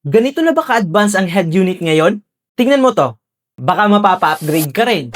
Ganito na ba ka-advance ang head unit ngayon? Tingnan mo to. Baka mapapa-upgrade ka rin.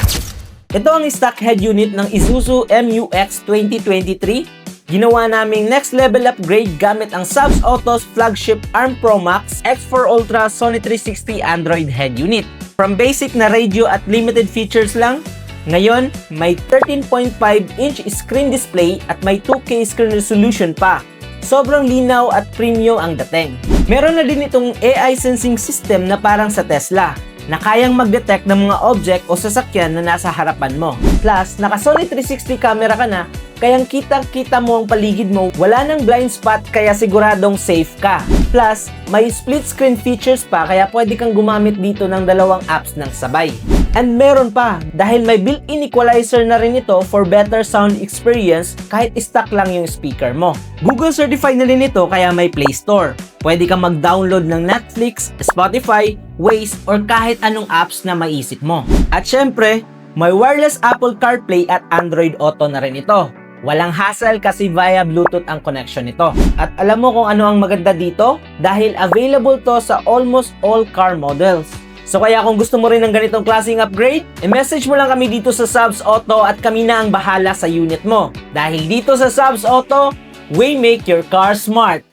Ito ang stock head unit ng Isuzu MU-X 2023. Ginawa naming next level upgrade gamit ang Subs Auto's flagship ARM Pro Max X4 Ultra Sony 360 Android head unit. From basic na radio at limited features lang, ngayon may 13.5-inch screen display at may 2K screen resolution pa. Sobrang linaw at premium ang dating. Meron na din itong AI sensing system na parang sa Tesla, na kayang mag-detect ng mga object o sasakyan na nasa harapan mo. Plus, naka Sony 360 camera ka na, kayang kitang-kita mo ang paligid mo, wala nang blind spot kaya siguradong safe ka. Plus, may split screen features pa kaya pwede kang gumamit dito ng dalawang apps ng sabay. And meron pa, dahil may built-in equalizer na rin ito for better sound experience kahit stock lang yung speaker mo. Google certified na rin ito kaya may Play Store. Pwede kang mag-download ng Netflix, Spotify, Waze, or kahit anong apps na maisip mo. At syempre, may wireless Apple CarPlay at Android Auto na rin ito. Walang hassle kasi via Bluetooth ang connection nito. At alam mo kung ano ang maganda dito? Dahil available to sa almost all car models. So kaya kung gusto mo rin ng ganitong klaseng upgrade, i-message mo lang kami dito sa Subs Auto at kami na ang bahala sa unit mo. Dahil dito sa Subs Auto, we make your car smart.